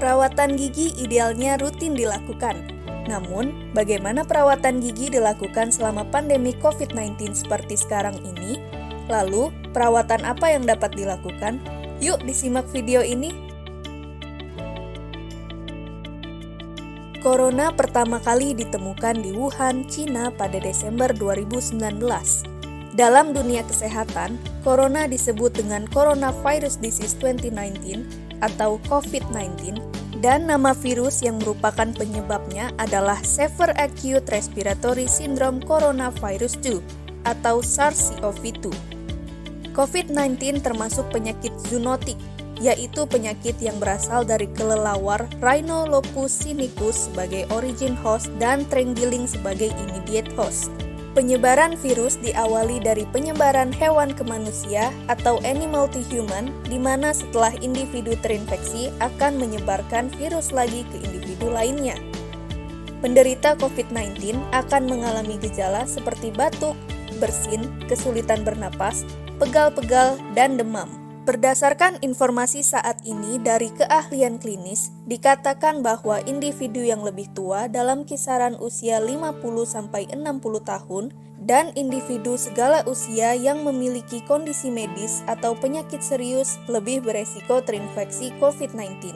Perawatan gigi idealnya rutin dilakukan. Namun, bagaimana perawatan gigi dilakukan selama pandemi COVID-19 seperti sekarang ini? Lalu, perawatan apa yang dapat dilakukan? Yuk disimak video ini. Corona pertama kali ditemukan di Wuhan, Cina pada Desember 2019. Dalam dunia kesehatan, corona disebut dengan Coronavirus Disease 2019 atau COVID-19, dan nama virus yang merupakan penyebabnya adalah Severe Acute Respiratory Syndrome Coronavirus 2 atau SARS-CoV-2. COVID-19 termasuk penyakit zoonotik, yaitu penyakit yang berasal dari kelelawar Rhinolophus sinicus sebagai origin host dan Trenggiling sebagai immediate host. Penyebaran virus diawali dari penyebaran hewan ke manusia atau animal to human, di mana setelah individu terinfeksi akan menyebarkan virus lagi ke individu lainnya. Penderita COVID-19 akan mengalami gejala seperti batuk, bersin, kesulitan bernapas, pegal-pegal, dan demam. Berdasarkan informasi saat ini dari keahlian klinis, dikatakan bahwa individu yang lebih tua dalam kisaran usia 50-60 tahun dan individu segala usia yang memiliki kondisi medis atau penyakit serius lebih beresiko terinfeksi COVID-19.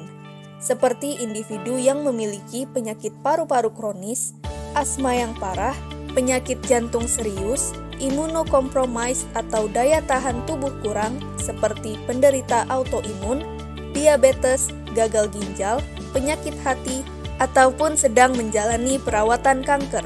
Seperti individu yang memiliki penyakit paru-paru kronis, asma yang parah, penyakit jantung serius, imunokompromis atau daya tahan tubuh kurang seperti penderita autoimun, diabetes, gagal ginjal, penyakit hati, ataupun sedang menjalani perawatan kanker.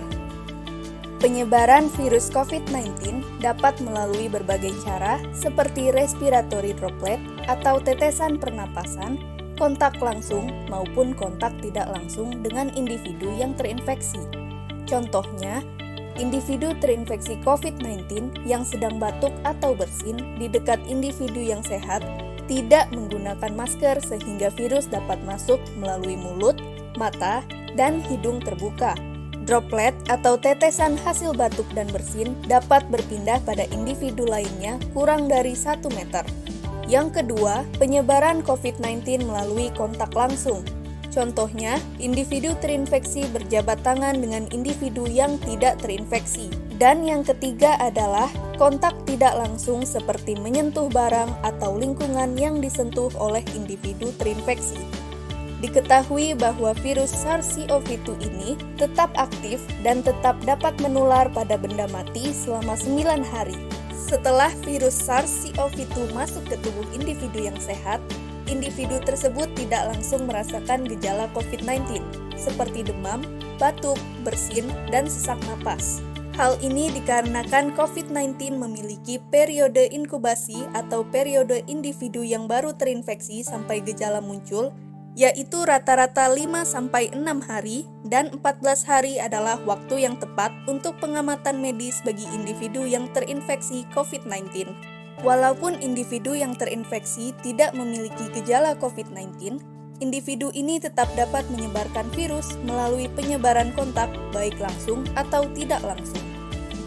Penyebaran virus COVID-19 dapat melalui berbagai cara seperti respiratory droplet atau tetesan pernapasan, kontak langsung maupun kontak tidak langsung dengan individu yang terinfeksi. Contohnya, individu terinfeksi COVID-19 yang sedang batuk atau bersin di dekat individu yang sehat tidak menggunakan masker sehingga virus dapat masuk melalui mulut, mata, dan hidung terbuka. Droplet atau tetesan hasil batuk dan bersin dapat berpindah pada individu lainnya kurang dari 1 meter. Yang kedua, penyebaran COVID-19 melalui kontak langsung. Contohnya, individu terinfeksi berjabat tangan dengan individu yang tidak terinfeksi. Dan yang ketiga adalah kontak tidak langsung seperti menyentuh barang atau lingkungan yang disentuh oleh individu terinfeksi. Diketahui bahwa virus SARS-CoV-2 ini tetap aktif dan tetap dapat menular pada benda mati selama 9 hari. Setelah virus SARS-CoV-2 masuk ke tubuh individu yang sehat, individu tersebut tidak langsung merasakan gejala COVID-19, seperti demam, batuk, bersin, dan sesak napas. Hal ini dikarenakan COVID-19 memiliki periode inkubasi atau periode individu yang baru terinfeksi sampai gejala muncul, yaitu rata-rata 5-6 hari, dan 14 hari adalah waktu yang tepat untuk pengamatan medis bagi individu yang terinfeksi COVID-19. Walaupun individu yang terinfeksi tidak memiliki gejala COVID-19, individu ini tetap dapat menyebarkan virus melalui penyebaran kontak baik langsung atau tidak langsung.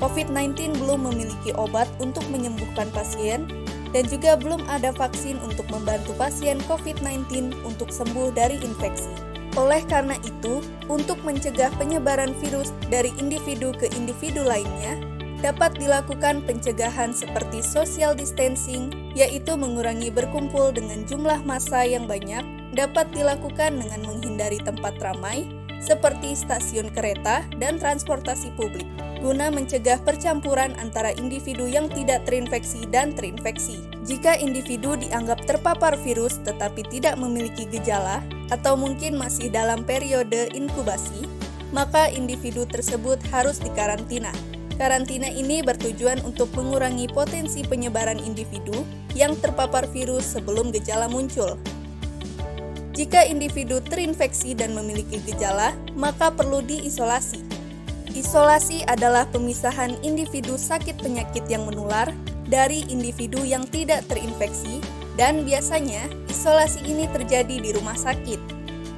COVID-19 belum memiliki obat untuk menyembuhkan pasien dan juga belum ada vaksin untuk membantu pasien COVID-19 untuk sembuh dari infeksi. Oleh karena itu, untuk mencegah penyebaran virus dari individu ke individu lainnya, dapat dilakukan pencegahan seperti social distancing, yaitu mengurangi berkumpul dengan jumlah massa yang banyak, dapat dilakukan dengan menghindari tempat ramai, seperti stasiun kereta dan transportasi publik, guna mencegah percampuran antara individu yang tidak terinfeksi dan terinfeksi. Jika individu dianggap terpapar virus tetapi tidak memiliki gejala, atau mungkin masih dalam periode inkubasi, maka individu tersebut harus dikarantina. Karantina ini bertujuan untuk mengurangi potensi penyebaran individu yang terpapar virus sebelum gejala muncul. Jika individu terinfeksi dan memiliki gejala, maka perlu diisolasi. Isolasi adalah pemisahan individu sakit penyakit yang menular dari individu yang tidak terinfeksi, dan biasanya isolasi ini terjadi di rumah sakit.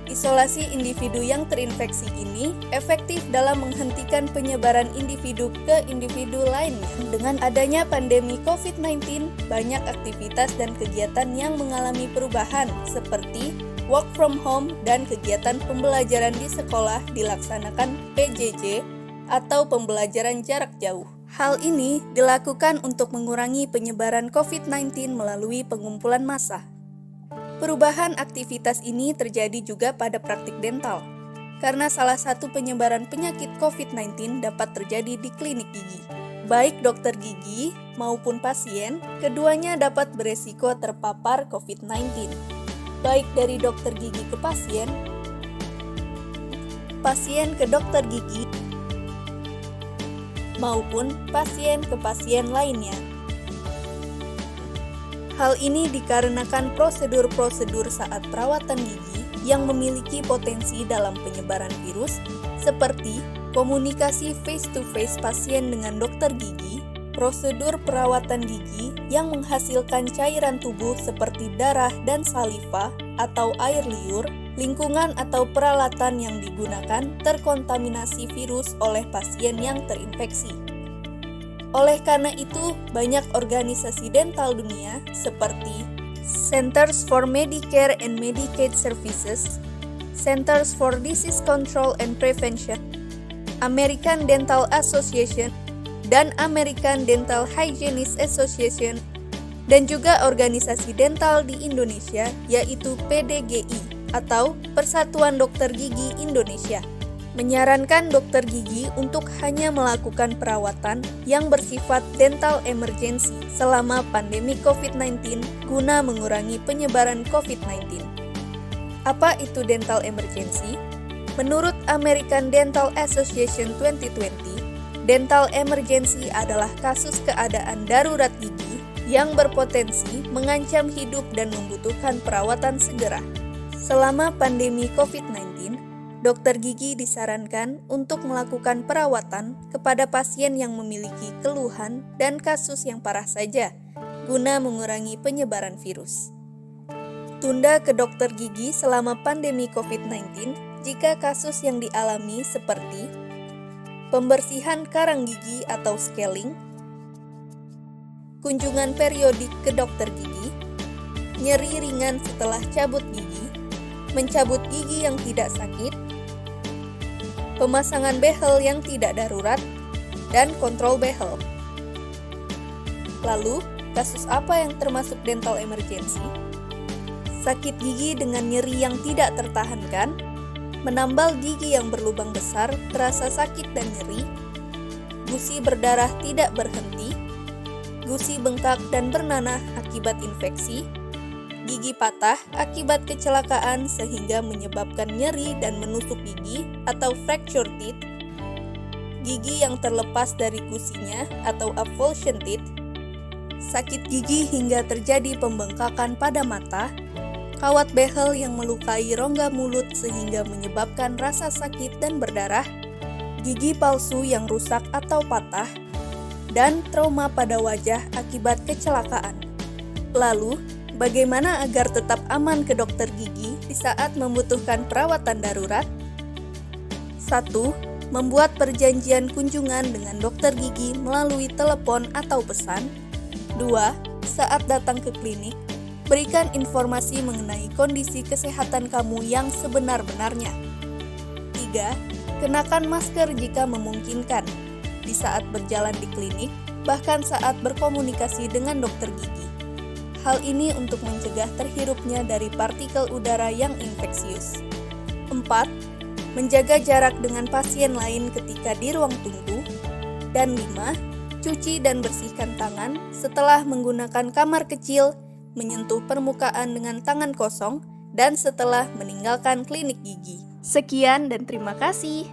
Isolasi individu yang terinfeksi ini efektif dalam menghentikan penyebaran individu ke individu lainnya. Dengan adanya pandemi COVID-19, banyak aktivitas dan kegiatan yang mengalami perubahan seperti work from home, dan kegiatan pembelajaran di sekolah dilaksanakan PJJ atau pembelajaran jarak jauh. Hal ini dilakukan untuk mengurangi penyebaran COVID-19 melalui pengumpulan massa. Perubahan aktivitas ini terjadi juga pada praktik dental, karena salah satu penyebaran penyakit COVID-19 dapat terjadi di klinik gigi. Baik dokter gigi maupun pasien, keduanya dapat beresiko terpapar COVID-19. Baik dari dokter gigi ke pasien ke dokter gigi, maupun pasien ke pasien lainnya. Hal ini dikarenakan prosedur-prosedur saat perawatan gigi yang memiliki potensi dalam penyebaran virus, seperti komunikasi face-to-face pasien dengan dokter gigi, prosedur perawatan gigi yang menghasilkan cairan tubuh seperti darah dan saliva atau air liur, lingkungan atau peralatan yang digunakan terkontaminasi virus oleh pasien yang terinfeksi. Oleh karena itu, banyak organisasi dental dunia seperti Centers for Medicare and Medicaid Services, Centers for Disease Control and Prevention, American Dental Association, dan American Dental Hygienists Association, dan juga organisasi dental di Indonesia yaitu PDGI atau Persatuan Dokter Gigi Indonesia, menyarankan dokter gigi untuk hanya melakukan perawatan yang bersifat dental emergency selama pandemi COVID-19 guna mengurangi penyebaran COVID-19. Apa itu dental emergency? Menurut American Dental Association 2020, dental emergency adalah kasus keadaan darurat gigi yang berpotensi mengancam hidup dan membutuhkan perawatan segera. Selama pandemi COVID-19, dokter gigi disarankan untuk melakukan perawatan kepada pasien yang memiliki keluhan dan kasus yang parah saja, guna mengurangi penyebaran virus. Tunda ke dokter gigi selama pandemi COVID-19 jika kasus yang dialami seperti pembersihan karang gigi atau scaling, kunjungan periodik ke dokter gigi, nyeri ringan setelah cabut gigi, mencabut gigi yang tidak sakit, pemasangan behel yang tidak darurat, dan kontrol behel. Lalu, kasus apa yang termasuk dental emergency? Sakit gigi dengan nyeri yang tidak tertahankan, menambal gigi yang berlubang besar terasa sakit dan nyeri, gusi berdarah tidak berhenti, gusi bengkak dan bernanah akibat infeksi, gigi patah akibat kecelakaan sehingga menyebabkan nyeri dan menusuk gigi atau fracture teeth, gigi yang terlepas dari gusinya atau avulsion teeth, sakit gigi hingga terjadi pembengkakan pada mata, kawat behel yang melukai rongga mulut sehingga menyebabkan rasa sakit dan berdarah, gigi palsu yang rusak atau patah, dan trauma pada wajah akibat kecelakaan. Lalu, bagaimana agar tetap aman ke dokter gigi di saat membutuhkan perawatan darurat? 1. Membuat perjanjian kunjungan dengan dokter gigi melalui telepon atau pesan. 2. Saat datang ke klinik, berikan informasi mengenai kondisi kesehatan kamu yang sebenar-benarnya. 3. Kenakan masker jika memungkinkan di saat berjalan di klinik, bahkan saat berkomunikasi dengan dokter gigi. Hal ini untuk mencegah terhirupnya dari partikel udara yang infeksius. 4. Menjaga jarak dengan pasien lain ketika di ruang tunggu. Dan 5. Cuci dan bersihkan tangan setelah menggunakan kamar kecil, menyentuh permukaan dengan tangan kosong, dan setelah meninggalkan klinik gigi. Sekian dan terima kasih.